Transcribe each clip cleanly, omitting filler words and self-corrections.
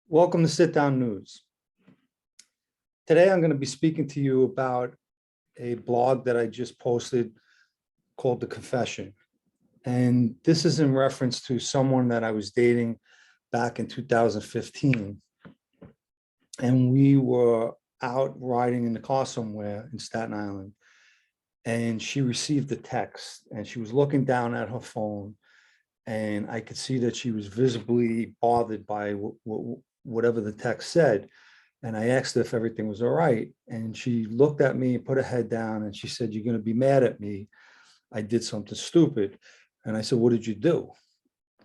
Welcome to Sit Down News. Today I'm going to be speaking to you about a blog that I just posted called The Confession. And this is in reference to someone that I was dating back in 2015. And we were out riding in the car somewhere in Staten Island. And she received a text and she was looking down at her phone. And I could see that she was visibly bothered by whatever the text said. And I asked her if everything was all right. And she looked at me and put her head down and she said, "You're going to be mad at me. I did something stupid." And I said, "What did you do?"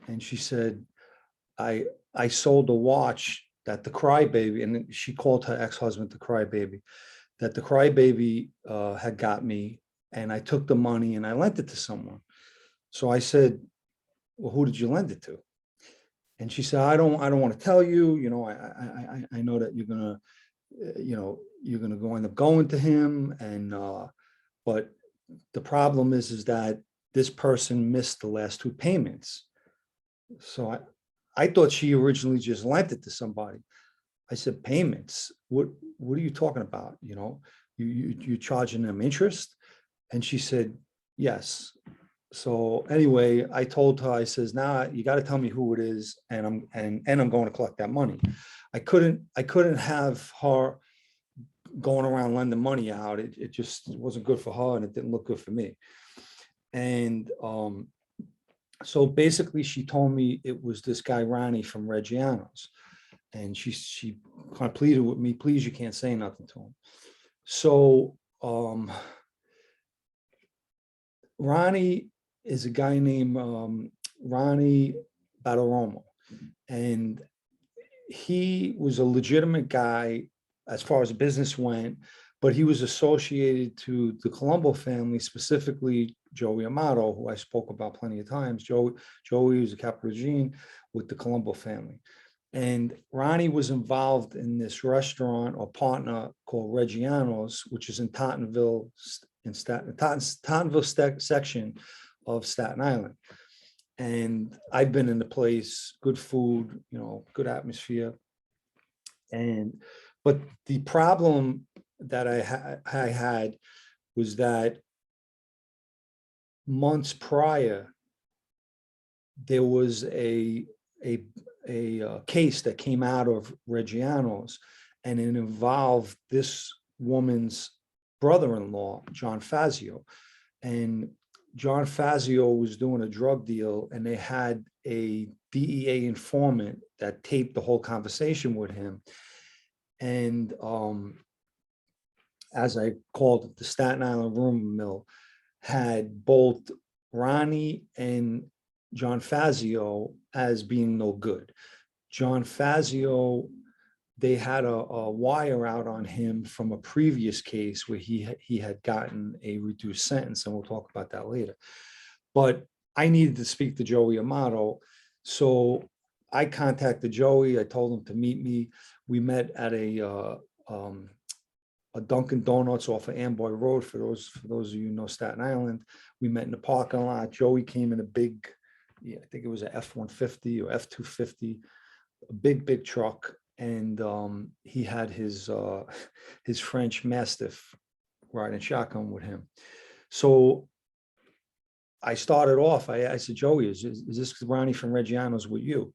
And she said, I sold a watch that the crybaby," and she called her ex-husband the crybaby, "that the crybaby had got me. And I took the money and I lent it to someone." So I said, "Well, who did you lend it to?" And she said, I don't want to tell you, I know that you're going to, go end up going to him. And, but the problem is that this person missed the last two payments. So I thought she originally just lent it to somebody. I said, "Payments? What are you talking about? You're charging them interest?" And she said, "Yes." So anyway, I told her, I says, "Now you got to tell me who it is, and I'm going to collect that money." I couldn't have her going around lending money out. It just wasn't good for her, and it didn't look good for me. And so basically, she told me it was this guy Ronnie from Reggiano's, and she kind of pleaded with me, "Please, you can't say nothing to him." So Ronnie is a guy named Ronnie Battleromo, and he was a legitimate guy as far as business went, but he was associated to the Colombo family, specifically Joey Amato, who I spoke about plenty of times. Joey was a Caporegine with the Colombo family. And Ronnie was involved in this restaurant or partner called Reggiano's, which is in Tottenville, section of Staten Island. And I've been in the place, good food, good atmosphere. But the problem that I had was that months prior, there was a case that came out of Reggiano's, and it involved this woman's brother-in-law, John Fazio. And John Fazio was doing a drug deal, and they had a DEA informant that taped the whole conversation with him. And as I called it, the Staten Island rumor mill had both Ronnie and John Fazio as being no good. John Fazio, they had a wire out on him from a previous case where he had gotten a reduced sentence, and we'll talk about that later. But I needed to speak to Joey Amato, so I contacted Joey. I told him to meet me. We met at a Dunkin' Donuts off of Amboy Road. For those of you who know Staten Island, we met in the parking lot. Joey came in a big, I think it was a F-150 or F-250, a big truck. And he had his French Mastiff riding shotgun with him. So I started off, I said, "Joey, is this Ronnie from Reggiano's with you?"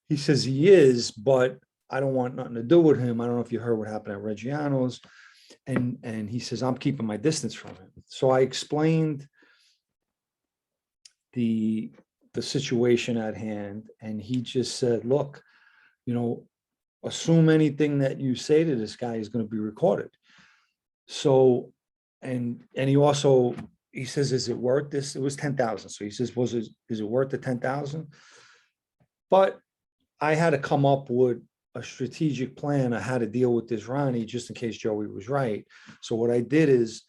He says he is, but I don't want nothing to do with him. I don't know if you heard what happened at Reggiano's. And he says, "I'm keeping my distance from him." So I explained the situation at hand, and he just said, "Look, assume anything that you say to this guy is going to be recorded." So, and he says, "Is it worth this?" It was 10,000. So he says, is it worth the 10,000? But I had to come up with a strategic plan on how to deal with this Ronnie, just in case Joey was right. So what I did is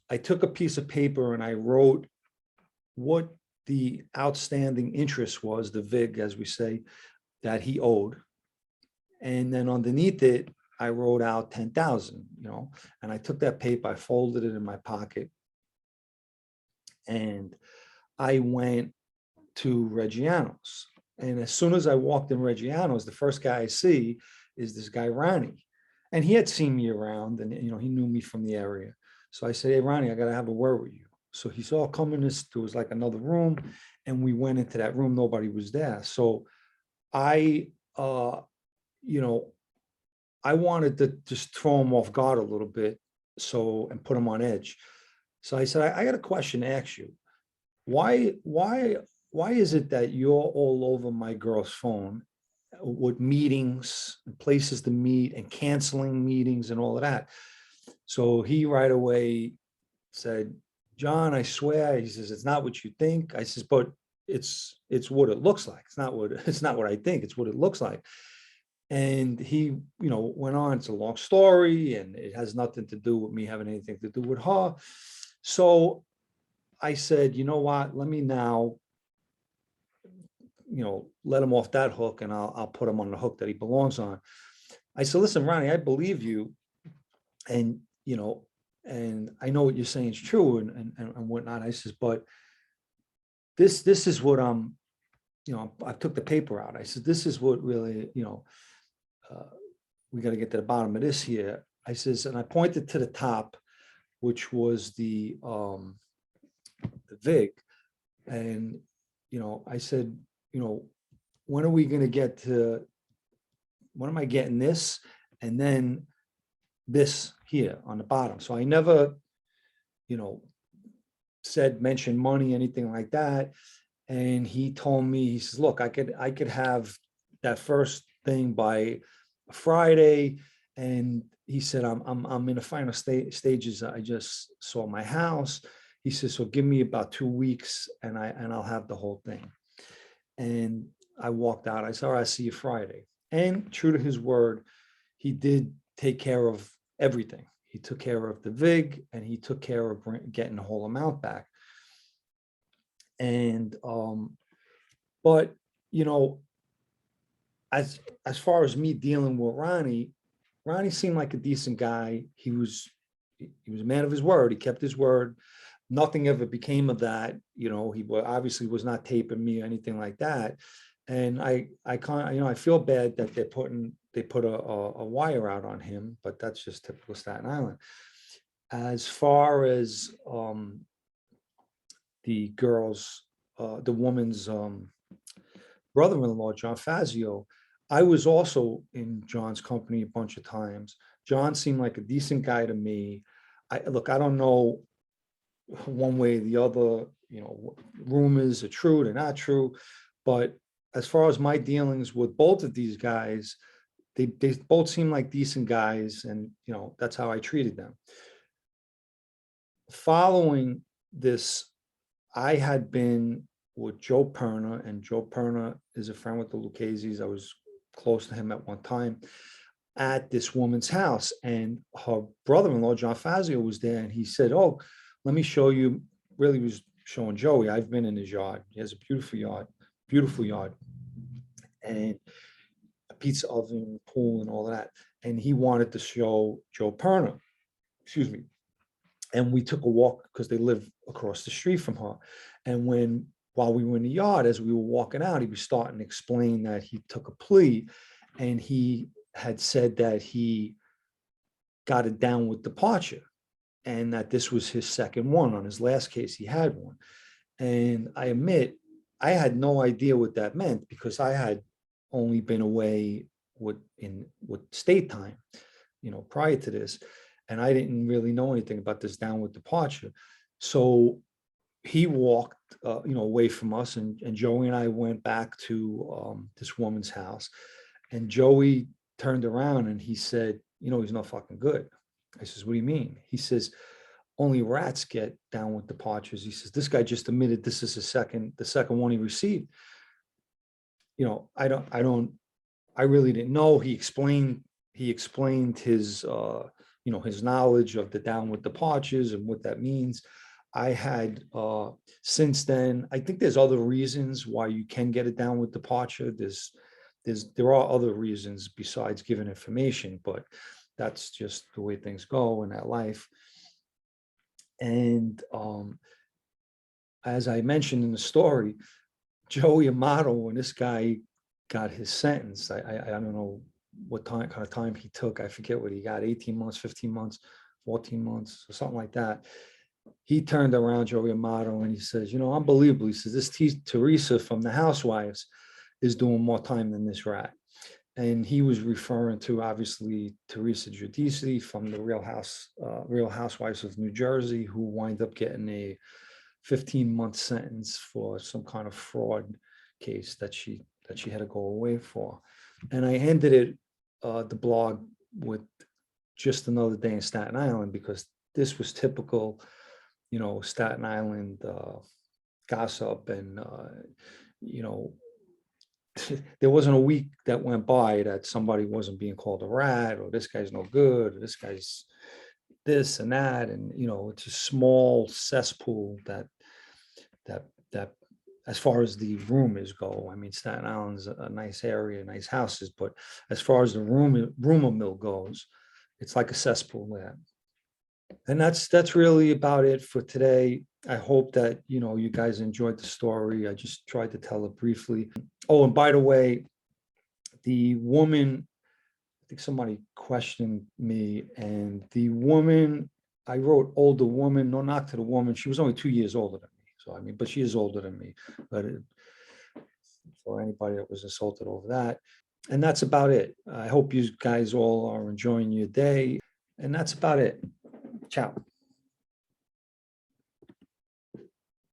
I took a piece of paper and I wrote what the outstanding interest was, the VIG, as we say, that he owed. And then underneath it, I wrote out 10,000, and I took that paper, I folded it in my pocket, and I went to Reggiano's. And as soon as I walked in Reggiano's, the first guy I see is this guy, Ronnie. And he had seen me around and, he knew me from the area. So I said, hey, Ronnie, I got to have a word with you. So he saw, come in this, there was like another room, and we went into that room. Nobody was there. So I, you know, I wanted to just throw him off guard a little bit. So, and put him on edge. So I said, I got a question to ask you. Why is it that you're all over my girl's phone with meetings and places to meet and canceling meetings and all of that? So he right away said, John, I swear, he says, it's not what you think. I says, but it's what it looks like. It's not what I think, it's what it looks like. And he, went on, it's a long story and it has nothing to do with me having anything to do with her. So I said, you know what, let me now, let him off that hook, and I'll put him on the hook that he belongs on. I said, listen, Ronnie, I believe you. And, and I know what you're saying is true and whatnot. I says, but this is what I took the paper out. I said, this is what really, we got to get to the bottom of this here. I says, and I pointed to the top, which was the VIG. And, I said, when are we going to get to, when am I getting this? And then this here on the bottom. So I never, mention money, anything like that. And he told me, he says, look, I could have that first thing by Friday. And he said, I'm in the final stages. I just saw my house. He says, so give me about 2 weeks and I'll have the whole thing. And I walked out. I said, all right, I'll see you Friday. And true to his word, he did take care of everything. He took care of the VIG and he took care of getting the whole amount back. And, but, as far as me dealing with Ronnie seemed like a decent guy. He was a man of his word. He kept his word. Nothing ever became of that. He obviously was not taping me or anything like that. And I can't, I feel bad that they put a wire out on him, but that's just typical Staten Island. As far as the girl's, the woman's brother-in-law, John Fazio, I was also in John's company a bunch of times. John seemed like a decent guy to me. I don't know one way or the other, rumors are true, they're not true. But as far as my dealings with both of these guys, they both seem like decent guys. And, that's how I treated them. Following this, I had been with Joe Perna, and Joe Perna is a friend with the Lucchese's. I was close to him at one time at this woman's house, and her brother-in-law, John Fazio, was there, and he said, oh, let me show you. Really was showing Joey. I've been in his yard. He has a beautiful yard, and a pizza oven, pool, and all of that. And he wanted to show Joe Perna, excuse me. And we took a walk because they live across the street from her. And while we were in the yard, as we were walking out, he was starting to explain that he took a plea, and he had said that he got it down with departure, and that this was his second one. On his last case, he had one. And I admit, I had no idea what that meant, because I had only been away with state time, prior to this. And I didn't really know anything about this downward departure. So he walked, away from us, and Joey and I went back to this woman's house. And Joey turned around and he said, he's not fucking good. I says, what do you mean? He says, only rats get downward departures. He says, this guy just admitted this is the second one he received. I really didn't know. He explained his, his knowledge of the downward departures and what that means. I had, since then, I think there's other reasons why you can get a downward departure. There are other reasons besides giving information, but that's just the way things go in that life. And as I mentioned in the story, Joey Amato, when this guy got his sentence, I don't know what kind of time he took. I forget what he got, 18 months, 15 months, 14 months, or something like that. He turned around, Joey Amato, and he says, unbelievable. He says, this Teresa from the Housewives is doing more time than this rat. And he was referring to, obviously, Teresa Giudice from the Real Housewives of New Jersey, who wind up getting a 15-month sentence for some kind of fraud case that she had to go away for. And I ended it, the blog, with just another day in Staten Island, because this was typical, Staten Island gossip. And there wasn't a week that went by that somebody wasn't being called a rat, or this guy's no good, or this guy's this and that. And it's a small cesspool that as far as the rumors go. I mean, Staten Island's a nice area, nice houses, but as far as the rumor mill goes, it's like a cesspool there. And that's really about it for today. I hope that you guys enjoyed the story. I just tried to tell it briefly. Oh, and by the way, the woman, I think somebody questioned me, and the woman, I wrote older woman, no knock to the woman. She was only 2 years older than me. So, I mean, but she is older than me. But for anybody that was insulted over that. And that's about it. I hope you guys all are enjoying your day. And that's about it. Ciao.